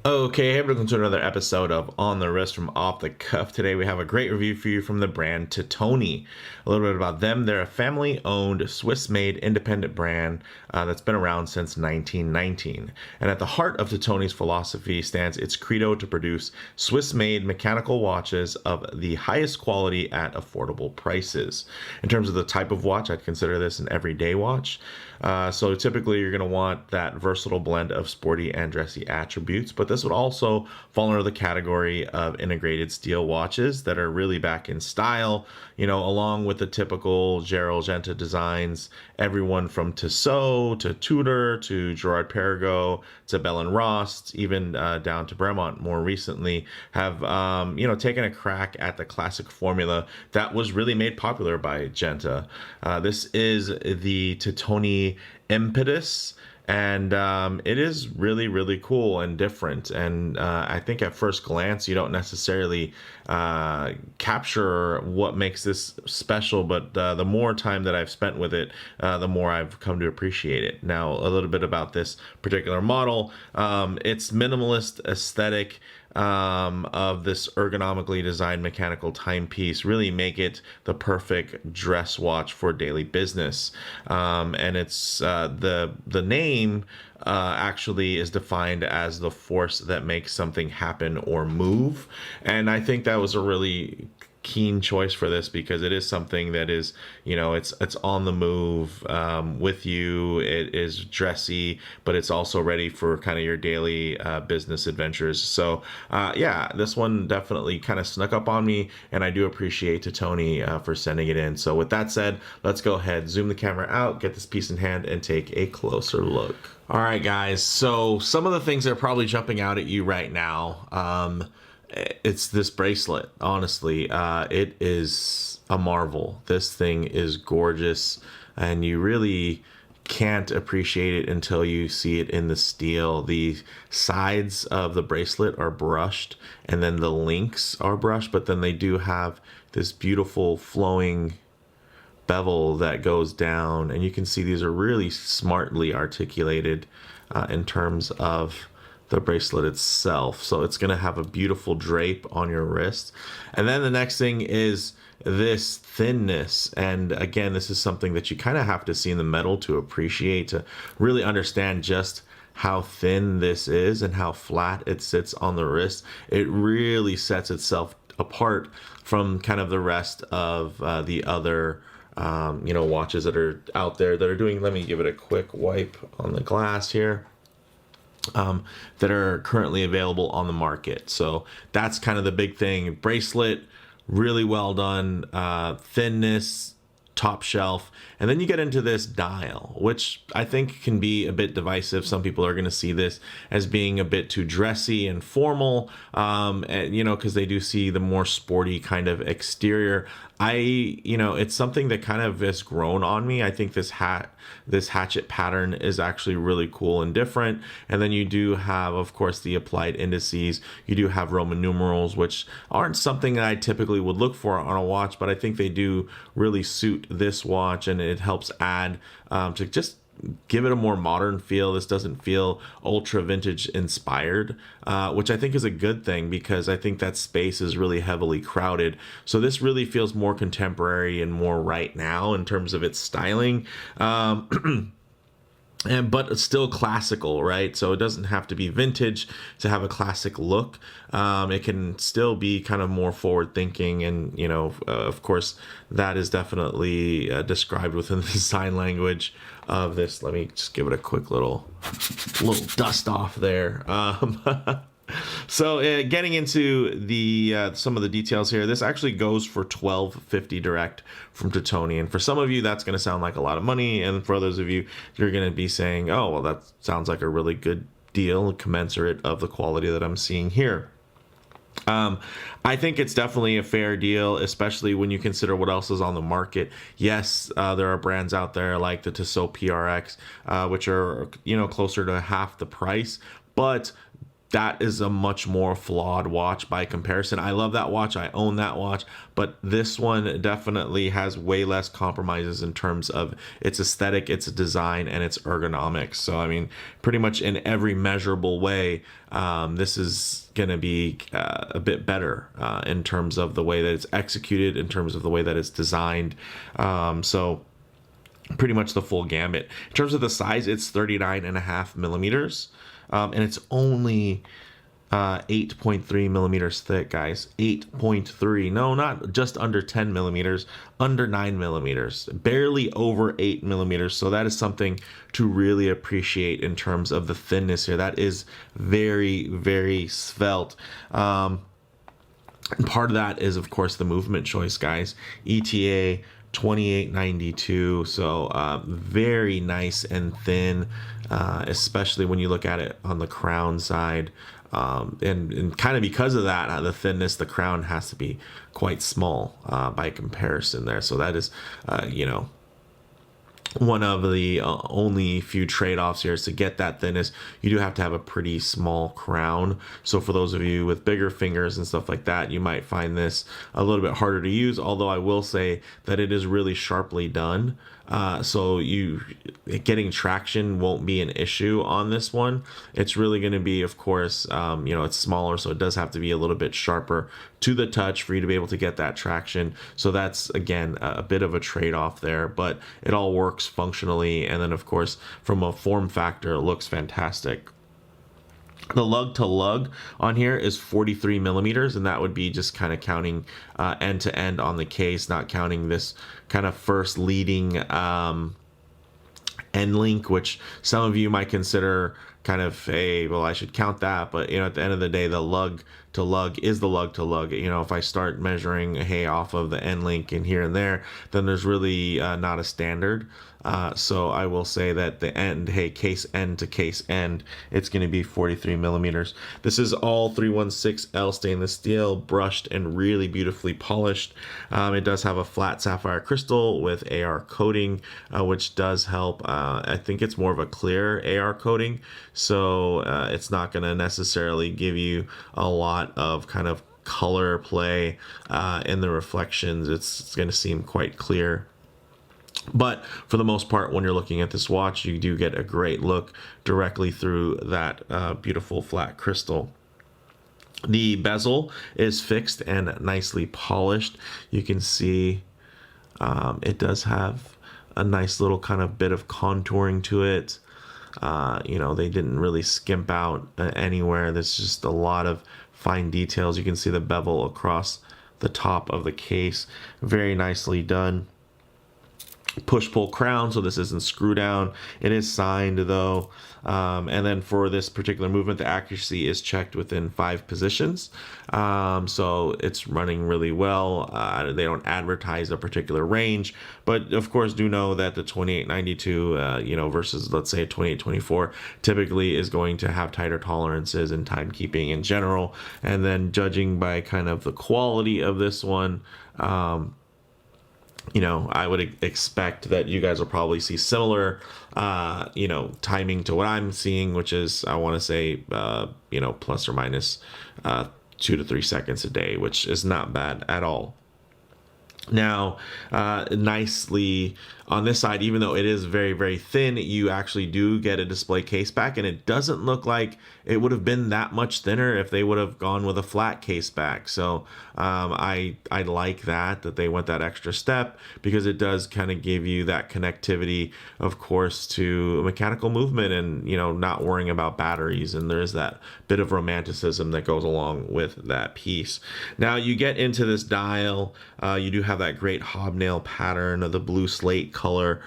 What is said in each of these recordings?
Okay, hey, welcome to another episode of On the Wrist from Off the Cuff. Today we have a great review for you from the brand Titoni. A little bit about them. They're a family-owned, Swiss-made independent brand that's been around since 1919. And at the heart of Titoni's philosophy stands its credo to produce Swiss-made mechanical watches of the highest quality at affordable prices. In terms of the type of watch, I'd consider this an everyday watch. So typically you're going to want that versatile blend of sporty and dressy attributes, but this would also fall under the category of integrated steel watches that are really back in style, along with the typical Gerald Genta designs. Everyone from Tissot to Tudor to Gerard Perregaux to Bell and Ross, even down to Bremont more recently, have taken a crack at the classic formula that was really made popular by Genta. This is the Titoni Impetus, and it is really, really cool and different. And I think at first glance you don't necessarily capture what makes this special, but the more time that I've spent with it, the more I've come to appreciate it. Now, a little bit about this particular model. Its minimalist aesthetic of this ergonomically designed mechanical timepiece really make it the perfect dress watch for daily business. And it's the name actually is defined as the force that makes something happen or move. And I think that was a really keen choice for this because it is something that is, it's on the move with you. It is dressy, but it's also ready for kind of your daily business adventures. So yeah, this one definitely kind of snuck up on me, and I do appreciate Titoni for sending it in. So with that said, let's go ahead, zoom the camera out, get this piece in hand, and take a closer look. All right, guys, so some of the things that are probably jumping out at you right now, it's this bracelet. Honestly, it is a marvel. This thing is gorgeous, and you really can't appreciate it until you see it in the steel. The sides of the bracelet are brushed, and then the links are brushed, but then they do have this beautiful flowing bevel that goes down, and you can see these are really smartly articulated in terms of the bracelet itself. So it's going to have a beautiful drape on your wrist. And then the next thing is this thinness. And again, this is something that you kind of have to see in the metal to appreciate, to really understand just how thin this is and how flat it sits on the wrist. It really sets itself apart from kind of the rest of the other watches that are out there that are doing. Let me give it a quick wipe on the glass here. That are currently available on the market. So that's kind of the big thing. Bracelet, really well done. Thinness, top shelf. And then you get into this dial, which I think can be a bit divisive. Some people are going to see this as being a bit too dressy and formal, because they do see the more sporty kind of exterior. It's something that kind of has grown on me. I think this hatchet pattern is actually really cool and different. And then you do have, of course, the applied indices. You do have Roman numerals, which aren't something that I typically would look for on a watch, but I think they do really suit this watch, and it helps add to just give it a more modern feel. This doesn't feel ultra vintage inspired, which I think is a good thing because I think that space is really heavily crowded. So this really feels more contemporary and more right now in terms of its styling. But it's still classical, right? So it doesn't have to be vintage to have a classic look. It can still be kind of more forward thinking, and of course, that is definitely described within the design language of this. Let me just give it a quick little dust off there. So getting into the some of the details here, this actually goes for $12.50 direct from Titoni, and for some of you that's going to sound like a lot of money, and for others of you, you're going to be saying, oh well, that sounds like a really good deal, commensurate of the quality that I'm seeing here. I think it's definitely a fair deal, especially when you consider what else is on the market. Yes, there are brands out there like the Tissot PRX, which are closer to half the price, but that is a much more flawed watch by comparison. I love that watch. I own that watch, but this one definitely has way less compromises in terms of its aesthetic, its design, and its ergonomics. So, I mean, pretty much in every measurable way, this is going to be a bit better in terms of the way that it's executed, in terms of the way that it's designed. So, pretty much the full gambit. In terms of the size, it's 39.5 millimeters. And it's only 8.3 millimeters thick, guys. 8.3. No, not just under 10 millimeters, under 9 millimeters, barely over 8 millimeters. So that is something to really appreciate in terms of the thinness here. That is very, very svelte. And part of that is, of course, the movement choice, guys. ETA 2892, so very nice and thin, especially when you look at it on the crown side, and kind of because of that, the thinness, the crown has to be quite small by comparison there. So that is, one of the only few trade-offs here is to get that thinness. You do have to have a pretty small crown. So for those of you with bigger fingers and stuff like that, you might find this a little bit harder to use, although I will say that it is really sharply done. So getting traction won't be an issue on this one. It's really going to be, of course, it's smaller, so it does have to be a little bit sharper to the touch for you to be able to get that traction. So that's, again, a bit of a trade-off there, but it all works functionally. And then, of course, from a form factor, it looks fantastic. The lug to lug on here is 43 millimeters, and that would be just kind of counting end to end on the case, not counting this kind of first leading end link, which some of you might consider kind of well, I should count that, but at the end of the day, the lug to lug is the lug to lug. If I start measuring off of the end link and here and there, then there's really not a standard. So I will say that the end, case end to case end, it's going to be 43 millimeters. This is all 316L stainless steel, brushed and really beautifully polished. It does have a flat sapphire crystal with AR coating, which does help. I think it's more of a clear AR coating, so it's not going to necessarily give you a lot of kind of color play in the reflections. It's going to seem quite clear. But for the most part, when you're looking at this watch, you do get a great look directly through that beautiful flat crystal. The bezel is fixed and nicely polished. You can see it does have a nice little kind of bit of contouring to it. They didn't really skimp out anywhere. There's just a lot of fine details. You can see the bevel across the top of the case. Very nicely done. Push-pull crown, so this isn't screw down. It is signed though, and then for this particular movement, the accuracy is checked within 5 positions, so it's running really well. They don't advertise a particular range, but of course do know that the 2892 versus, let's say, 2824 typically is going to have tighter tolerances in timekeeping in general. And then judging by kind of the quality of this one, I would expect that you guys will probably see similar, timing to what I'm seeing, which is, I want to say, plus or minus 2 to 3 seconds a day, which is not bad at all. Now, nicely on this side, even though it is very, very thin, you actually do get a display case back, and it doesn't look like it would have been that much thinner if they would have gone with a flat case back. So I like that they went that extra step, because it does kind of give you that connectivity, of course, to mechanical movement and, not worrying about batteries. And there's that bit of romanticism that goes along with that piece. Now you get into this dial, you do have that great hobnail pattern of the blue slate color,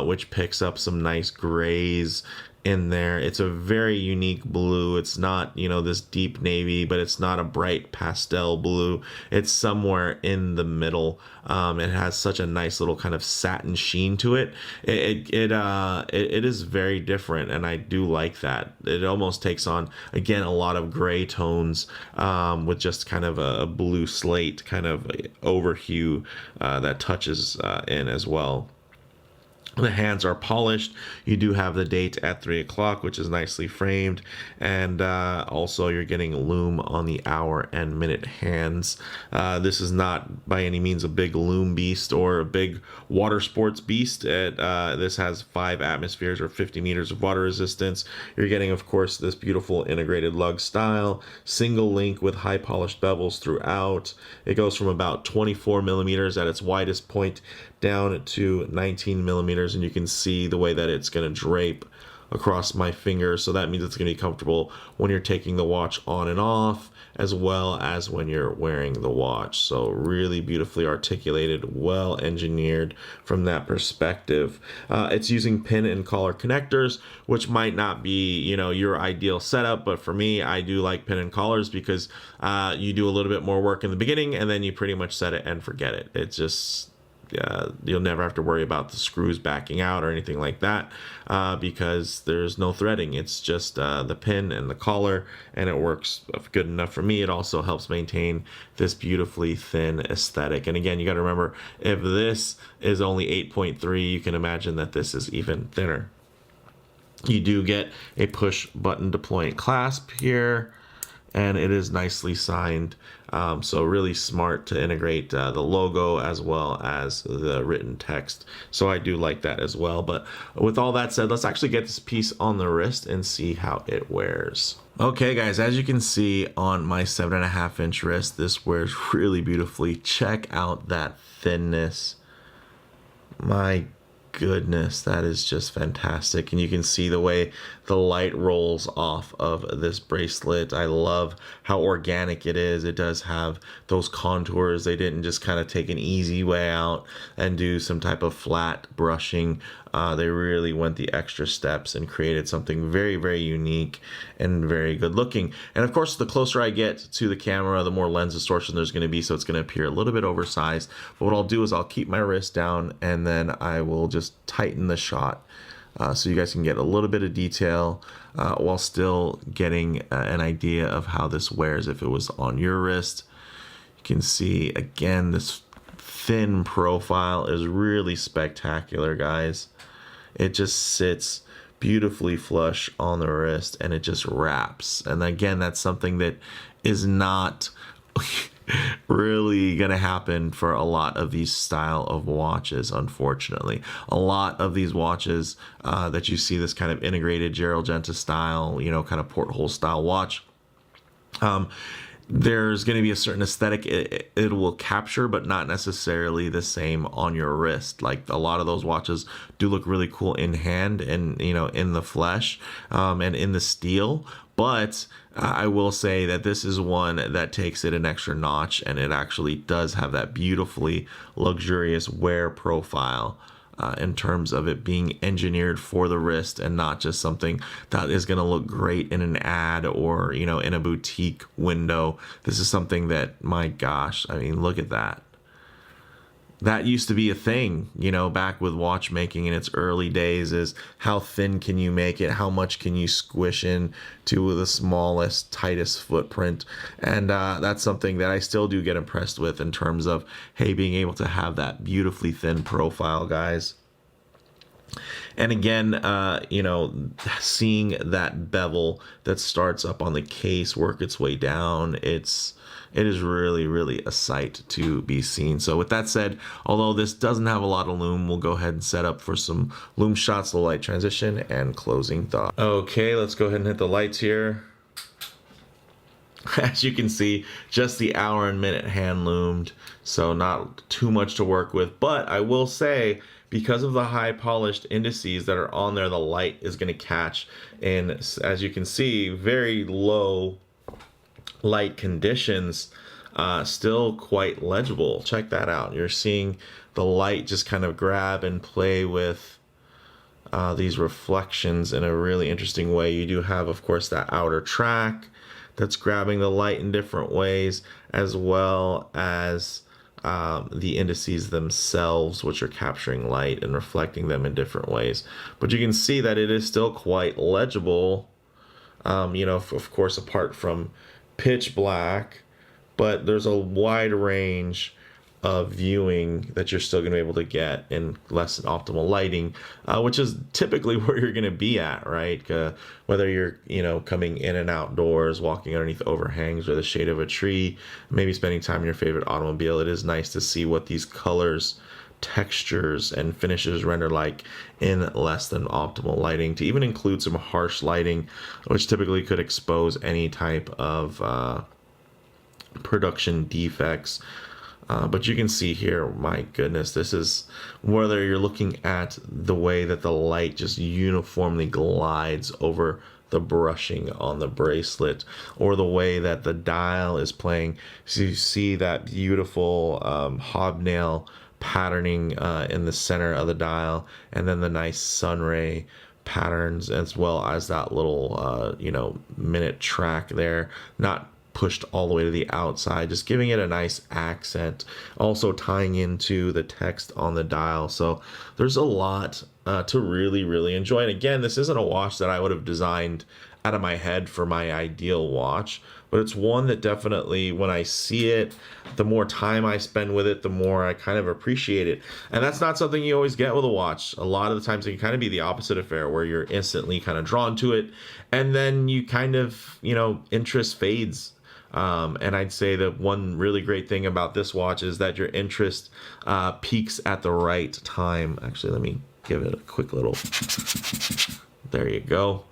which picks up some nice grays in there. It's a very unique blue. It's not, this deep navy, but it's not a bright pastel blue. It's somewhere in the middle. It has such a nice little kind of satin sheen to it. It is very different, and I do like that. It almost takes on, again, a lot of gray tones, with just kind of a blue slate kind of over hue that touches in as well. The hands are polished. You do have the date at 3 o'clock, which is nicely framed. And also you're getting lume on the hour and minute hands. This is not by any means a big lume beast or a big water sports beast. This has 5 atmospheres or 50 meters of water resistance. You're getting, of course, this beautiful integrated lug style, single link with high polished bevels throughout. It goes from about 24 millimeters at its widest point down to 19 millimeters, and you can see the way that it's going to drape across my fingers. So that means it's going to be comfortable when you're taking the watch on and off, as well as when you're wearing the watch. So really beautifully articulated, well engineered from that perspective. It's using pin and collar connectors, which might not be, your ideal setup, but for me, I do like pin and collars because you do a little bit more work in the beginning and then you pretty much set it and forget it. It's just you'll never have to worry about the screws backing out or anything like that because there's no threading. It's just the pin and the collar, and it works good enough for me. It also helps maintain this beautifully thin aesthetic. And again, you got to remember, if this is only 8.3, you can imagine that this is even thinner. You do get a push button deploying clasp here, and it is nicely signed. So really smart to integrate the logo as well as the written text. So I do like that as well. But with all that said, let's actually get this piece on the wrist and see how it wears. Okay guys, as you can see on my 7.5-inch wrist, this wears really beautifully. Check out that thinness. My goodness, that is just fantastic. And you can see the way the light rolls off of this bracelet. I love how organic it is. It does have those contours. They didn't just kind of take an easy way out and do some type of flat brushing. They really went the extra steps and created something very, very unique and very good looking. And of course, the closer I get to the camera, the more lens distortion there's going to be, so it's going to appear a little bit oversized. But what I'll do is I'll keep my wrist down and then I will just tighten the shot so you guys can get a little bit of detail while still getting an idea of how this wears if it was on your wrist. You can see again, this thin profile is really spectacular, guys. It just sits beautifully flush on the wrist and it just wraps. And again, that's something that is not really gonna happen for a lot of these style of watches, unfortunately. A lot of these watches that you see, this kind of integrated Gerald Genta style, kind of porthole style watch, there's going to be a certain aesthetic it will capture, but not necessarily the same on your wrist. Like a lot of those watches do look really cool in hand and in the flesh and in the steel, but I will say that this is one that takes it an extra notch, and it actually does have that beautifully luxurious wear profile in terms of it being engineered for the wrist and not just something that is going to look great in an ad or in a boutique window. This is something that, my gosh, I mean, look at that. That used to be a thing, back with watchmaking in its early days, is how thin can you make it? How much can you squish in to the smallest, tightest footprint? And that's something that I still do get impressed with in terms of, hey, being able to have that beautifully thin profile, guys. And again, seeing that bevel that starts up on the case work its way down, it is really, really a sight to be seen. So with that said, although this doesn't have a lot of lume, we'll go ahead and set up for some lume shots, low light transition, and closing thought. Okay, let's go ahead and hit the lights here. As you can see, just the hour and minute hand loomed, so not too much to work with. But I will say, because of the high polished indices that are on there, the light is going to catch. And as you can see, very low light conditions, still quite legible. Check that out. You're seeing the light just kind of grab and play with these reflections in a really interesting way. You do have, of course, that outer track that's grabbing the light in different ways, as well as the indices themselves, which are capturing light and reflecting them in different ways. But you can see that it is still quite legible, of course, apart from pitch black, but there's a wide range of viewing that you're still going to be able to get in less than optimal lighting, which is typically where you're going to be at, right? Whether you're, coming in and outdoors, walking underneath overhangs or the shade of a tree, maybe spending time in your favorite automobile, it is nice to see what these colors, textures, and finishes render like in less than optimal lighting, to even include some harsh lighting, which typically could expose any type of production defects. But you can see here, my goodness, this is whether you're looking at the way that the light just uniformly glides over the brushing on the bracelet, or the way that the dial is playing. So you see that beautiful hobnail patterning in the center of the dial, and then the nice sunray patterns, as well as that little minute track there, not pushed all the way to the outside, just giving it a nice accent, also tying into the text on the dial. So there's a lot to really enjoy. And again, this isn't a watch that I would have designed out of my head for my ideal watch, but it's one that definitely, when I see it, the more time I spend with it, the more I kind of appreciate it. And that's not something you always get with a watch. A lot of the times it can kind of be the opposite affair, where you're instantly kind of drawn to it, and then you kind of, interest fades. And I'd say that one really great thing about this watch is that your interest peaks at the right time. Actually, let me give it a quick little, there you go.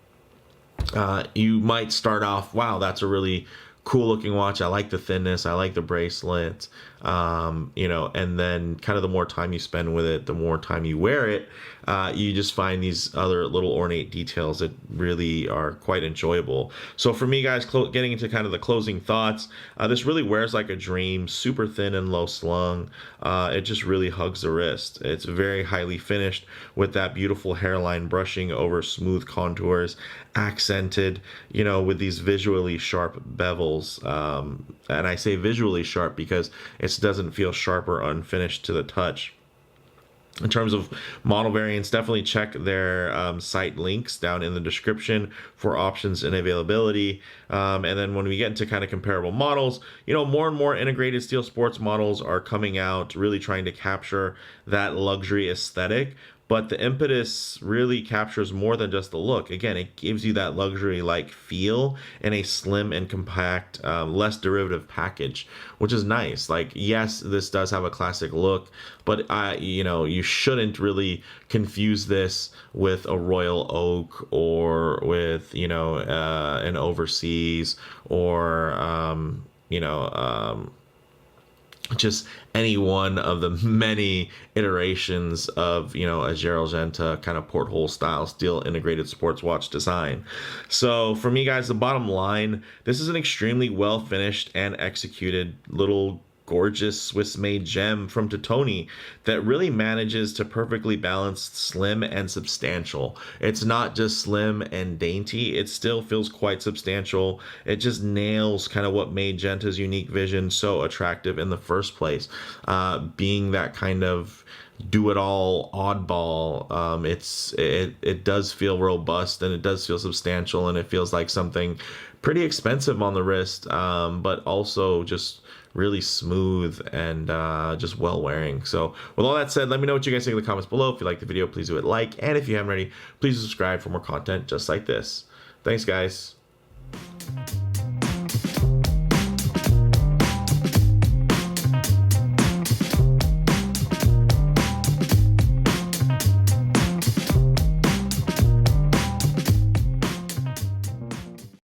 You might start off, wow, that's a really cool looking watch. I like the thinness. I like the bracelet. And then kind of the more time you spend with it, the more time you wear it, you just find these other little ornate details that really are quite enjoyable. So for me, guys, getting into kind of the closing thoughts, this really wears like a dream, super thin and low slung. It just really hugs the wrist. It's very highly finished with that beautiful hairline brushing over smooth contours, accented, with these visually sharp bezels. And I say visually sharp because it doesn't feel sharp or unfinished to the touch. In terms of model variants, definitely check their site links down in the description for options and availability. And then when we get into kind of comparable models, more and more integrated steel sports models are coming out, really trying to capture that luxury aesthetic. But the Impetus really captures more than just the look. Again, it gives you that luxury-like feel in a slim and compact, less derivative package, which is nice. Like, yes, this does have a classic look, but you shouldn't really confuse this with a Royal Oak, or with an Overseas, or just any one of the many iterations of, a Gerald Genta kind of porthole style steel integrated sports watch design. So for me, guys, the bottom line, this is an extremely well finished and executed little gorgeous Swiss-made gem from Titoni that really manages to perfectly balance slim and substantial. It's not just slim and dainty, it still feels quite substantial. It just nails kind of what made Genta's unique vision so attractive in the first place, being that kind of do-it-all oddball. It does feel robust, and it does feel substantial, and it feels like something pretty expensive on the wrist, but also just really smooth and just well wearing. So with all that said, let me know what you guys think in the comments below. If you like the video, please do it like, and if you haven't already, please subscribe for more content just like this. Thanks, guys.